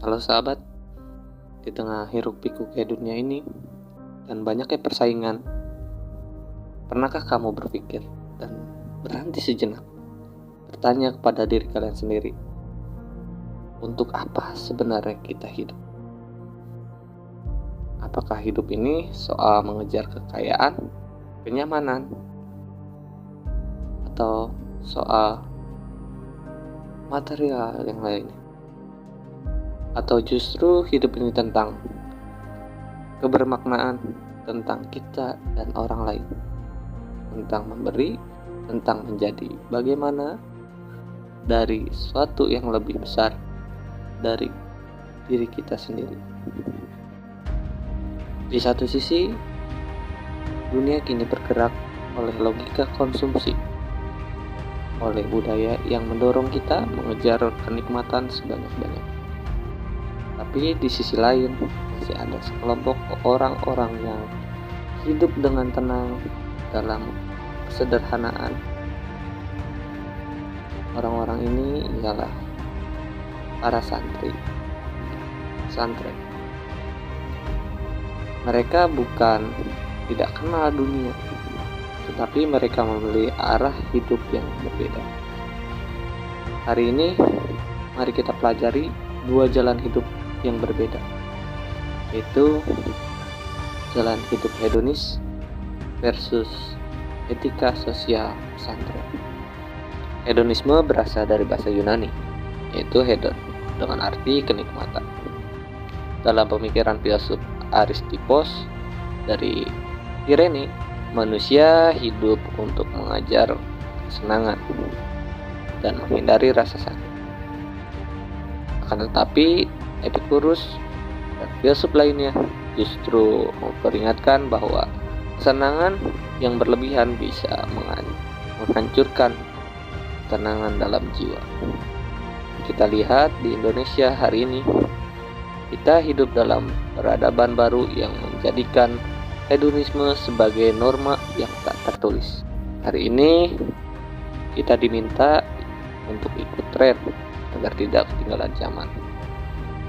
Halo sahabat, di tengah hiruk pikuk dunia ini dan banyaknya persaingan, pernahkah kamu berpikir dan berhenti sejenak bertanya kepada diri kalian sendiri, untuk apa sebenarnya kita hidup? Apakah hidup ini soal mengejar kekayaan, kenyamanan, atau soal material yang lainnya? Atau justru hidup ini tentang kebermaknaan, tentang kita dan orang lain, tentang memberi, tentang menjadi bagaimana dari suatu yang lebih besar dari diri kita sendiri. Di satu sisi, dunia kini bergerak oleh logika konsumsi, oleh budaya yang mendorong kita mengejar kenikmatan sebanyak-banyak. Tapi di sisi lain, masih ada sekelompok orang-orang yang hidup dengan tenang dalam kesederhanaan. Orang-orang ini ialah para santren. Mereka bukan tidak kenal dunia, tetapi mereka memilih arah hidup yang berbeda. Hari ini, mari kita pelajari dua jalan hidup yang berbeda, yaitu jalan hidup hedonis versus etika sosial pesantren. Hedonisme berasal dari bahasa Yunani, yaitu hedon, dengan arti kenikmatan. Dalam pemikiran filsuf Aristippus dari Irene, manusia hidup untuk mengejar kesenangan dan menghindari rasa sakit. Akan tetapi, Epicurus dan filsuf lainnya justru memperingatkan bahwa kesenangan yang berlebihan bisa menghancurkan ketenangan dalam jiwa. Kita lihat di Indonesia hari ini, kita hidup dalam peradaban baru yang menjadikan hedonisme sebagai norma yang tak tertulis. Hari ini kita diminta untuk ikut tren agar tidak ketinggalan zaman.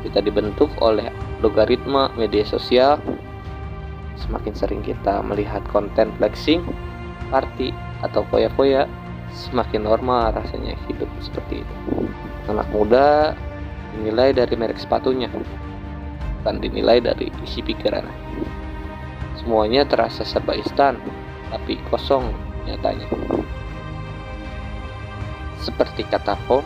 Kita dibentuk oleh logaritma media sosial. Semakin sering kita melihat konten flexing, party, atau foya-foya, semakin normal rasanya hidup seperti itu. Anak muda dinilai dari merek sepatunya, bukan dinilai dari isi pikiran. Semuanya terasa serba instan, tapi kosong nyatanya. Seperti kata Poe,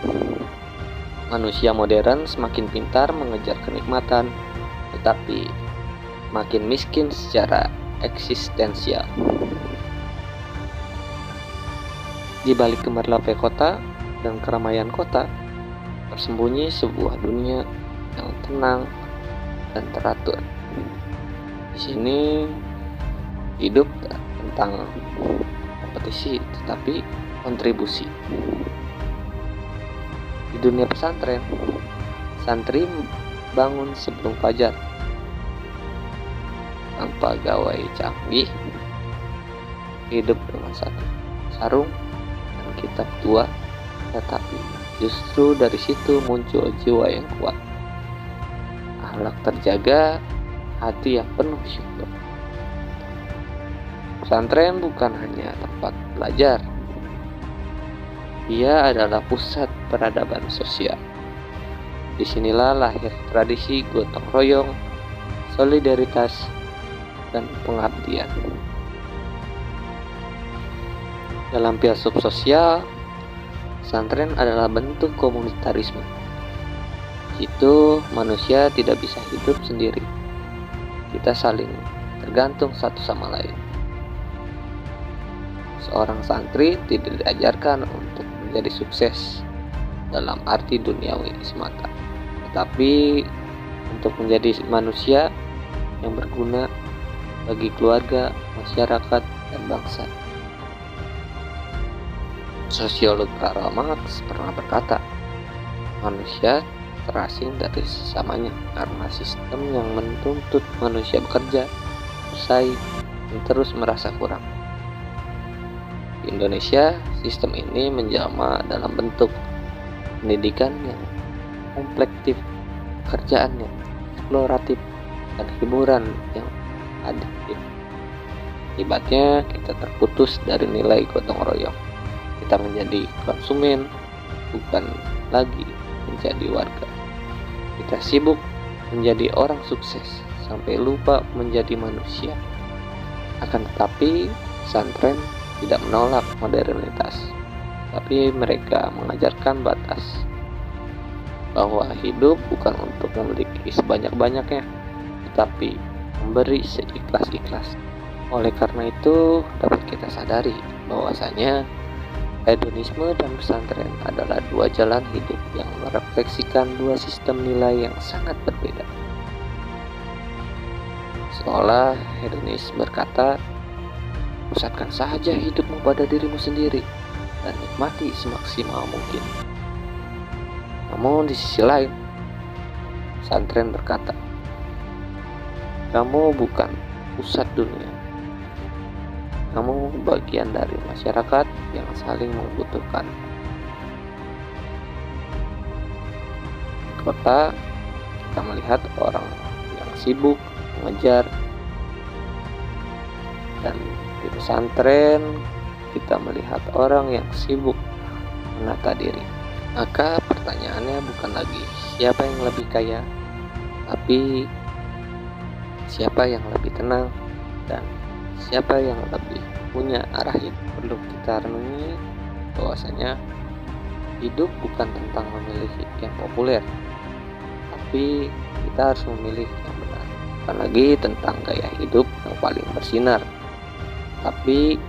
manusia modern semakin pintar mengejar kenikmatan, tetapi makin miskin secara eksistensial. Di balik gemerlapnya kota dan keramaian kota, tersembunyi sebuah dunia yang tenang dan teratur. Di sini hidup tentang kompetisi, tetapi kontribusi. Di dunia pesantren, santri bangun sebelum fajar, tanpa gawai canggih, hidup dengan satu sarung dan kitab tua, tetapi justru dari situ muncul jiwa yang kuat, akhlak terjaga, hati yang penuh syukur. Pesantren bukan hanya tempat belajar, ia adalah pusat peradaban sosial. Disinilah lahir tradisi gotong royong, solidaritas, dan pengabdian. Dalam filsuf sosial, pesantren adalah bentuk komunitarisme. Itu manusia tidak bisa hidup sendiri. Kita saling tergantung satu sama lain. Seorang santri tidak diajarkan untuk menjadi sukses dalam arti duniawi semata, tetapi untuk menjadi manusia yang berguna bagi keluarga, masyarakat, dan bangsa. Sosiolog Karl Marx pernah berkata, manusia terasing dari sesamanya karena sistem yang menuntut manusia bekerja, bersaing, dan terus merasa kurang. Di Indonesia, sistem ini menjelma dalam bentuk pendidikan yang komplektif pekerjaan yang eksploratif, dan hiburan yang adiktif. Akibatnya kita terputus dari nilai gotong royong. Kita menjadi konsumen, bukan lagi menjadi warga. Kita sibuk menjadi orang sukses sampai lupa menjadi manusia. Akan tetapi pesantren tidak menolak modernitas, tapi mereka mengajarkan batas, bahwa hidup bukan untuk memiliki sebanyak-banyaknya, tetapi memberi seikhlas-ikhlas. Oleh karena itu, dapat kita sadari bahwasanya hedonisme dan pesantren adalah dua jalan hidup yang merefleksikan dua sistem nilai yang sangat berbeda. Seolah hedonis berkata, pusatkan saja hidupmu pada dirimu sendiri dan nikmati semaksimal mungkin. Namun di sisi lain, pesantren berkata, kamu bukan pusat dunia. Kamu bagian dari masyarakat yang saling membutuhkan. Di kota, kita melihat orang yang sibuk mengejar, dan di pesantren kita melihat orang yang sibuk menata diri. Maka pertanyaannya bukan lagi siapa yang lebih kaya, tapi siapa yang lebih tenang dan siapa yang lebih punya arah hidup. Perlu kita renungi bahwasanya hidup bukan tentang memilih yang populer, tapi kita harus memilih yang benar. Bukan lagi tentang gaya hidup yang paling bersinar, tapi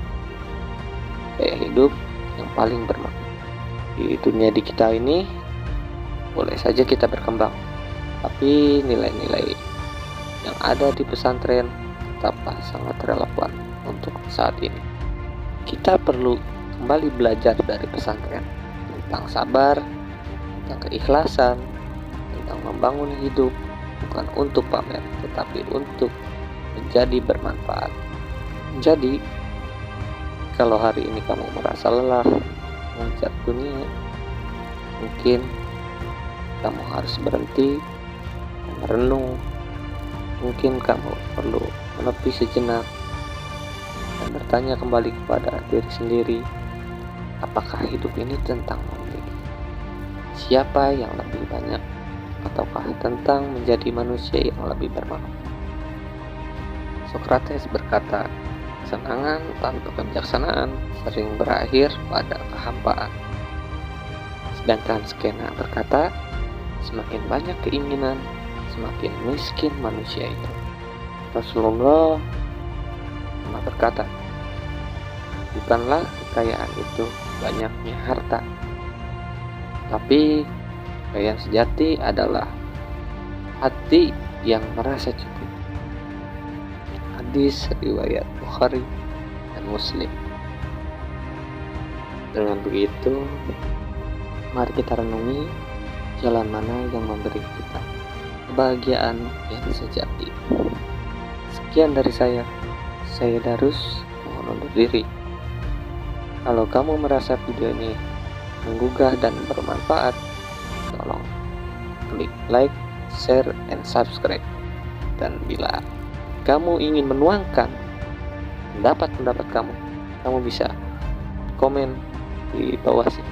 gaya hidup yang paling bermakna. Di dunia digital ini boleh saja kita berkembang, tapi nilai-nilai yang ada di pesantren tetaplah sangat relevan untuk saat ini. Kita perlu kembali belajar dari pesantren tentang sabar, tentang keikhlasan, tentang membangun hidup bukan untuk pamer, tetapi untuk menjadi bermanfaat. Jadi, kalau hari ini kamu merasa lelah mengejar dunia, mungkin kamu harus berhenti dan merenung. Mungkin kamu perlu menepi sejenak dan bertanya kembali kepada diri sendiri, apakah hidup ini tentang memiliki siapa yang lebih banyak, ataukah tentang menjadi manusia yang lebih bermakna? Sokrates berkata, kesenangan tanpa kebijaksanaan sering berakhir pada kehampaan. Sedangkan skena berkata, semakin banyak keinginan, semakin miskin manusia itu. Rasulullah pernah berkata, bukanlah kekayaan itu banyaknya harta, tapi kekayaan sejati adalah hati yang merasa cukup. Hadis riwayat Bukhari dan Muslim. Dengan begitu, mari kita renungi jalan mana yang memberi kita kebahagiaan yang sejati. Sekian dari saya Darus, mohon undur diri. Kalau kamu merasa video ini menggugah dan bermanfaat, tolong klik like, share, and subscribe. Dan bila kamu ingin menuangkan pendapat kamu bisa komen di bawah sini.